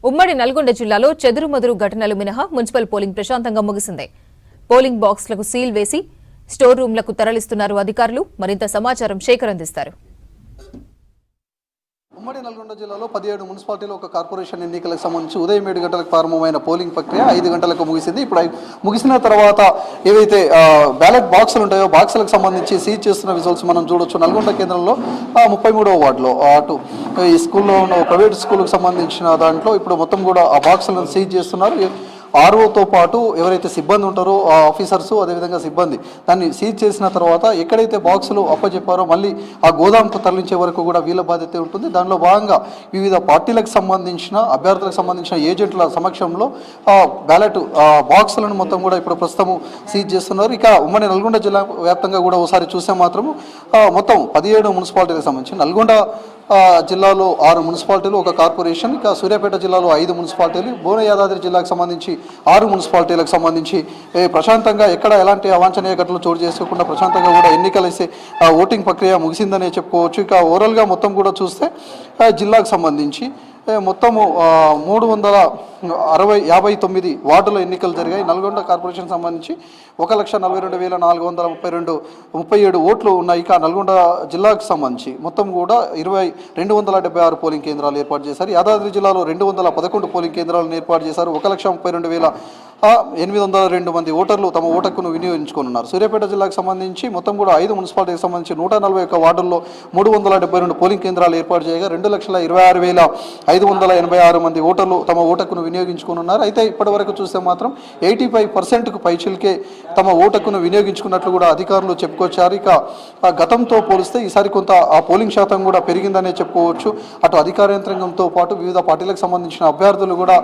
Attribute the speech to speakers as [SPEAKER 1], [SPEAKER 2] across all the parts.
[SPEAKER 1] ఉమ్మడి నల్గొండ జిల్లాలో చెదురుమదురు ఘటనలు మినహా మున్సిపల్ పోలింగ్ ప్రశాంతంగా ముగిసింది. పోలింగ్ బాక్స్లకు సీల్ వేసి స్టోర్ రూమ్లకు తరలిస్తున్నారు అధికారులు. మరింత సమాచారం శేఖర్ అందిస్తారు.
[SPEAKER 2] ఉమ్మడి నల్గొండ జిల్లాలో 17 మున్సిపాలిటీలు ఒక కార్పొరేషన్ ఎన్నికలకు సంబంధించి ఉదయం 7 గంటలకు ప్రారంభమైన పోలింగ్ ప్రక్రియ 5 గంటలకు ముగిసింది. ఇప్పుడు ముగిసిన తర్వాత ఏవైతే బ్యాలెట్ బాక్సులు ఉంటాయో బాక్సులకు సంబంధించి సీజ్ చేస్తున్న విజువల్స్ మనం చూడొచ్చు. నల్గొండ కేంద్రంలో 33వ వార్డులో అటు ఈ స్కూల్లో ఉన్న ప్రైవేట్ స్కూల్కి సంబంధించిన దాంట్లో ఇప్పుడు మొత్తం కూడా ఆ బాక్సులను సీజ్ చేస్తున్నారు. ఆర్ఓతో పాటు ఎవరైతే సిబ్బంది ఉంటారో ఆ ఆఫీసర్సు అదేవిధంగా సిబ్బంది దాన్ని సీజ్ చేసిన తర్వాత ఎక్కడైతే బాక్సులు అప్పచెప్పారో మళ్ళీ ఆ గోదాంకు తరలించే వరకు కూడా వీళ్ళ బాధ్యత ఉంటుంది. దానిలో భాగంగా వివిధ పార్టీలకు సంబంధించిన అభ్యర్థులకు సంబంధించిన ఏజెంట్ల సమక్షంలో బ్యాలెట్ బాక్సులను మొత్తం కూడా ఇప్పుడు ప్రస్తుతం సీజ్ చేస్తున్నారు. ఇక ఉమ్మడి నల్గొండ జిల్లా వ్యాప్తంగా కూడా ఒకసారి చూస్తే మాత్రము మొత్తం 17 మున్సిపాలిటీలకు సంబంధించి నల్గొండ జిల్లాలో 6 మున్సిపాలిటీలు ఒక కార్పొరేషన్, ఇక సూర్యాపేట జిల్లాలో 5 మున్సిపాలిటీలు, భువన యాదాద్రి జిల్లాకు సంబంధించి 6 మున్సిపాలిటీలకు సంబంధించి ప్రశాంతంగా ఎక్కడ ఎలాంటి అవాంఛనీయ ఘటనలు చోటు చేసుకోకుండా ప్రశాంతంగా కూడా ఎన్నికలేసే ఓటింగ్ ప్రక్రియ ముగిసిందనే చెప్పుకోవచ్చు. ఇక ఓవరాల్గా మొత్తం కూడా చూస్తే జిల్లాకు సంబంధించి మొత్తము 359 వార్డుల ఎన్నికలు జరిగాయి. నల్గొండ కార్పొరేషన్ సంబంధించి 1,42,432 ఓట్లు ఉన్నాయి. ఇక నల్గొండ జిల్లాకు సంబంధించి మొత్తం కూడా 276 పోలింగ్ కేంద్రాలు ఏర్పాటు చేశారు. యాదాద్రి జిల్లాలో 211 పోలింగ్ కేంద్రాలను ఏర్పాటు చేశారు. 1,32,802 మంది ఓటర్లు తమ ఓటక్కును వినియోగించుకున్నారు. సూర్యాపేట జిల్లాకు సంబంధించి మొత్తం కూడా 5 మున్సిపాలిటీకి సంబంధించి 141 వార్డుల్లో 372 పోలింగ్ కేంద్రాలు ఏర్పాటు చేయగా 2,26,586 మంది ఓటర్లు తమ ఓటక్కును వినియోగించుకున్నారు. అయితే ఇప్పటి వరకు చూస్తే మాత్రం 85%కు పైచిల్కే తమ ఓటక్కును వినియోగించుకున్నట్లు కూడా అధికారులు చెప్పుకొచ్చారు. ఇక గతంతో పోలిస్తే ఈసారి కొంత ఆ పోలింగ్ శాతం కూడా పెరిగిందనే చెప్పుకోవచ్చు. అటు అధికార యంత్రాంగంతో పాటు వివిధ పార్టీలకు సంబంధించిన అభ్యర్థులు కూడా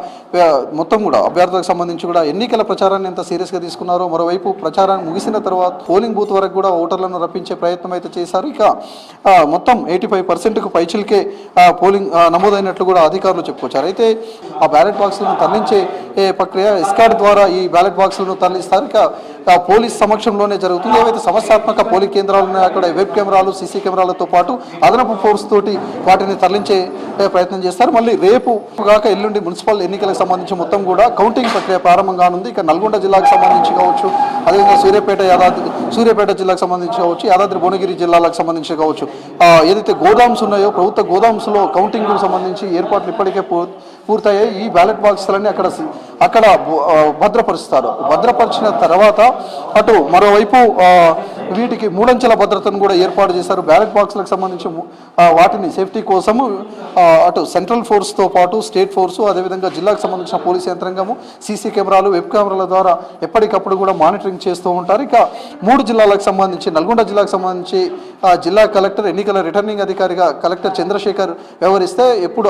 [SPEAKER 2] మొత్తం కూడా అభ్యర్థులకు సంబంధించి కూడా ఎన్నికల ప్రచారాన్ని ఎంత సీరియస్గా తీసుకున్నారో, మరోవైపు ప్రచారాన్ని ముగిసిన తర్వాత పోలింగ్ బూత్ వరకు కూడా ఓటర్లను రప్పించే ప్రయత్నం అయితే చేశారు. ఇక మొత్తం 85%కు పైచిల్కే పోలింగ్ నమోదైనట్లు కూడా అధికారులు చెప్పుకొచ్చారు. అయితే ఆ బ్యాలెట్ బాక్సులను తరలించే ప్రక్రియ ఎస్కార్డ్ ద్వారా ఈ బ్యాలెట్ బాక్సులను తరలిస్తారు. ఇక పోలీస్ సమక్షంలోనే జరుగుతుంది. ఏవైతే సమస్యాత్మక పోలింగ్ కేంద్రాలు ఉన్నాయో అక్కడ వెబ్ కెమెరాలు, సీసీ కెమెరాలతో పాటు అదనపు ఫోర్స్ తోటి వాటిని తరలించే ప్రయత్నం చేస్తారు. మళ్ళీ రేపు కాక ఎల్లుండి మున్సిపల్ ఎన్నికలకు సంబంధించి మొత్తం కూడా కౌంటింగ్ ప్రక్రియ ప్రారంభం కానుంది. ఇక నల్గొండ జిల్లాకు సంబంధించి కావచ్చు, అదేవిధంగా సూర్యాపేట జిల్లాకు సంబంధించి కావచ్చు, యాదాద్రి భువనగిరి జిల్లాలకు సంబంధించి కావచ్చు, ఏదైతే గోదామ్స్ ఉన్నాయో ప్రభుత్వ గోదామ్స్లో కౌంటింగ్కు సంబంధించి ఏర్పాట్లు ఇప్పటికే పూర్తయ్యాయి. ఈ బ్యాలెట్ బాక్సులన్నీ అక్కడ భద్రపరుస్తారు. భద్రపరిచిన తర్వాత అటు మరోవైపు వీటికి 3 అంచెల భద్రతను కూడా ఏర్పాటు చేశారు. బ్యాలెట్ బాక్సులకు సంబంధించి వాటిని సేఫ్టీ కోసము అటు సెంట్రల్ ఫోర్స్తో పాటు స్టేట్ ఫోర్సు, అదేవిధంగా జిల్లాకు సంబంధించిన పోలీసు యంత్రాంగము, సీసీ కెమెరాలు, వెబ్ కెమెరాల ద్వారా ఎప్పటికప్పుడు కూడా మానిటరింగ్ చేస్తూ ఉంటారు. ఇక 3 జిల్లాలకు సంబంధించి నల్గొండ జిల్లాకు సంబంధించి జిల్లా కలెక్టర్, ఎన్నికల రిటర్నింగ్ అధికారిగా కలెక్టర్ చంద్రశేఖర్ వ్యవహరిస్తే ఎప్పుడు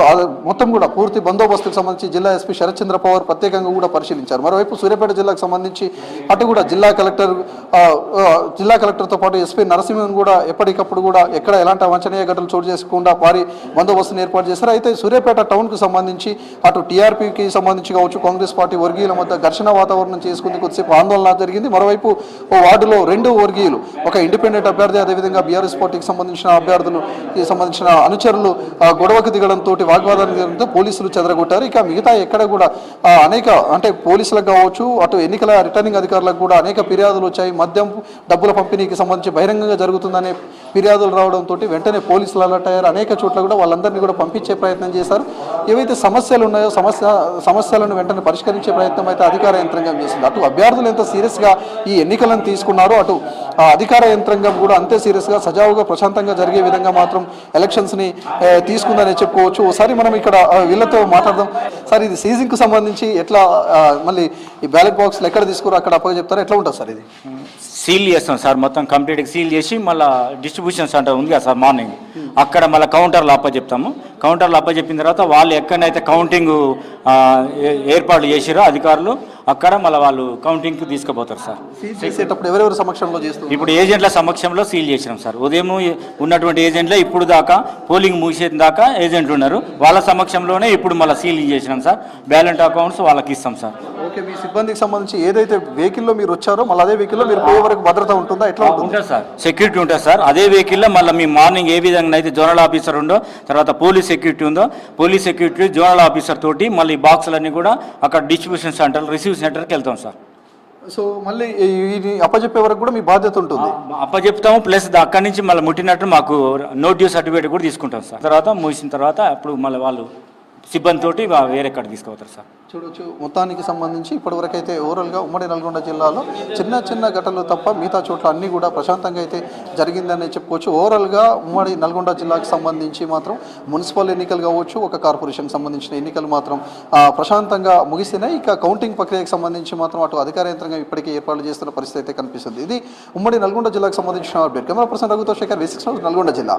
[SPEAKER 2] మొత్తం కూడా పూర్తి బందోబస్తుకు సంబంధించి జిల్లా ఎస్పీ శరత్ చంద్ర పవార్ ప్రత్యేకంగా కూడా పరిశీలించారు. మరోవైపు సూర్యాపేట జిల్లాకు సంబంధించి అటు కూడా జిల్లా కలెక్టర్తో పాటు ఎస్పీ నరసింహన్ కూడా ఎప్పటికప్పుడు కూడా ఎక్కడ ఎలాంటి అవాంఛనీయ ఘటనలు చోటు చేసుకోకుండా భారీ బందోబస్తును ఏర్పాటు చేశారు. అయితే సూర్యాపేట టౌన్కు సంబంధించి అటు టీఆర్పీకి సంబంధించి కావచ్చు, కాంగ్రెస్ పార్టీ వర్గీయుల మధ్య ఘర్షణ వాతావరణం చేసుకుంది. కొద్దిసేపు ఆందోళన జరిగింది. మరోవైపు ఓ వార్డులో 2 వర్గీయులు, ఒక ఇండిపెండెంట్ అభ్యర్థి, అదేవిధంగా బీఆర్ఎస్ పార్టీకి సంబంధించిన అభ్యర్థులకు సంబంధించిన అనుచరులు గొడవకు దిగడంతో వాగ్వాదానికి దిగడంతో పోలీసులు చెదరగొట్టారు. ఇక మిగతా ఎక్కడ కూడా అనేక పోలీసులకు కావచ్చు, అటు ఎన్నికల రిటర్నింగ్ అధికారులకు కూడా అనేక ఫిర్యాదులు వచ్చాయి. మద్యం డబ్బుల పంపిణీకి సంబంధించి బహిరంగంగా జరుగుతుందనే ఫిర్యాదులు రావడంతో వెంటనే పోలీసులు అలర్ట్ అయ్యారు. అనేక చోట్ల కూడా వాళ్ళందరినీ కూడా పంపించే ప్రయత్నం చేశారు. ఏవైతే సమస్యలు ఉన్నాయో సమస్యలను వెంటనే పరిష్కరించే ప్రయత్నం అయితే అధికార యంత్రాంగం చేసింది. అటు అభ్యర్థులు ఎంత సీరియస్గా ఈ ఎన్నికలను తీసుకున్నారో అటు అధికార యంత్రాంగం కూడా అంతే సీరియస్గా సజావుగా ప్రశాంతంగా జరిగే విధంగా మాత్రం ఎలక్షన్స్ని తీసుకుందని చెప్పుకోవచ్చు. ఒకసారి మనం ఇక్కడ వీళ్ళతో మాట్లాడదాం. సార్, ఇది సీజింగ్కు సంబంధించి ఎట్లా మళ్ళీ ఈ బ్యాలెట్ బాక్స్లు ఎక్కడ తీసుకురో అక్కడ అప్పగా చెప్తారా, ఎట్లా ఉంటుంది సార్? ఇది
[SPEAKER 3] సీల్ చేస్తాం సార్, మొత్తం కంప్లీట్గా సీల్ చేసి మళ్ళీ డిస్ట్రిబ్యూషన్ సెంటర్ ఉంది కదా సార్, మార్నింగ్ అక్కడ మళ్ళీ కౌంటర్లు అప్పచెప్తాము. కౌంటర్లు అప్పచెప్పిన తర్వాత వాళ్ళు ఎక్కడైతే కౌంటింగ్ ఏర్పాట్లు చేసిరో అధికారులు అక్కడ మళ్ళీ వాళ్ళు కౌంటింగ్కి తీసుకుపోతారు సార్.
[SPEAKER 2] చేసేటప్పుడు ఎవరెవరి సమక్షంలో చేస్తారు?
[SPEAKER 3] ఇప్పుడు ఏజెంట్ల సమక్షంలో సీల్ చేసినాం సార్. ఉదయం ఉన్నటువంటి ఏజెంట్లే ఇప్పుడు దాకా పోలింగ్ ముగిసేది దాకా ఏజెంట్లు ఉన్నారు, వాళ్ళ సమక్షంలోనే ఇప్పుడు మళ్ళీ సీల్ చేసినాం సార్. బ్యాలెట్ అకౌంట్స్ వాళ్ళకి ఇస్తాం సార్.
[SPEAKER 2] ఓకే, మీ సిబ్బందికి సంబంధించి ఏదైతే వెహికల్లో మీరు వచ్చారో మళ్ళీ అదే వెహికల్లో మీరు పోయే వరకు భద్రత ఉంటుందా, ఎట్లా ఉంటుంది?
[SPEAKER 3] ఉంటుంది సార్, సెక్యూరిటీ ఉంటుంది సార్. అదే వెహికల్లో మళ్ళీ మీ మార్నింగ్ ఏ విధంగా అయితే జోనల్ ఆఫీసర్ ఉందో, తర్వాత పోలీస్ సెక్యూరిటీ ఉందో, పోలీస్ సెక్యూరిటీ జోనల్ ఆఫీసర్ తోటి మళ్ళీ బాక్సులన్నీ కూడా అక్కడ డిస్ట్రిబ్యూషన్ సెంటర్, రిసీవ్ సెంటర్కి వెళ్తాం సార్.
[SPEAKER 2] సో మళ్ళీ ఇది అప్పచెప్పే వరకు కూడా మీ బాధ్యత ఉంటుంది.
[SPEAKER 3] అప్పచెప్తాము, ప్లస్ అక్కడి నుంచి మళ్ళీ ముట్టినట్టు మాకు నో డ్యూ సర్టిఫికేట్ కూడా తీసుకుంటాం సార్. తర్వాత ముగిసిన తర్వాత అప్పుడు మళ్ళీ వాళ్ళు సిబ్బందితోటి వేరే కాడ తీసుకుపోతారు సార్.
[SPEAKER 2] చూడొచ్చు, మొత్తానికి సంబంధించి ఇప్పటివరకు అయితే ఓవరాల్గా ఉమ్మడి నల్గొండ జిల్లాలో చిన్న చిన్న ఘటనలు తప్ప మిగతా చోట్ల అన్నీ కూడా ప్రశాంతంగా అయితే జరిగిందని చెప్పుకోవచ్చు. ఓవరాల్గా ఉమ్మడి నల్గొండ జిల్లాకు సంబంధించి మాత్రం మున్సిపల్ ఎన్నికలు కావచ్చు, ఒక కార్పొరేషన్కి సంబంధించిన ఎన్నికలు మాత్రం ప్రశాంతంగా ముగిసినాయి. ఇక కౌంటింగ్ ప్రక్రియకు సంబంధించి మాత్రం అటు అధికార యంత్రంగా ఇప్పటికే ఏర్పాట్లు చేస్తున్న పరిస్థితి అయితే కనిపిస్తుంది. ఇది ఉమ్మడి నల్గొండ జిల్లాకు సంబంధించిన అప్డేట్. కెమెరా పర్సన్ రఘుతో శేఖర్, V6 న్యూస్, నల్గొండ జిల్లా.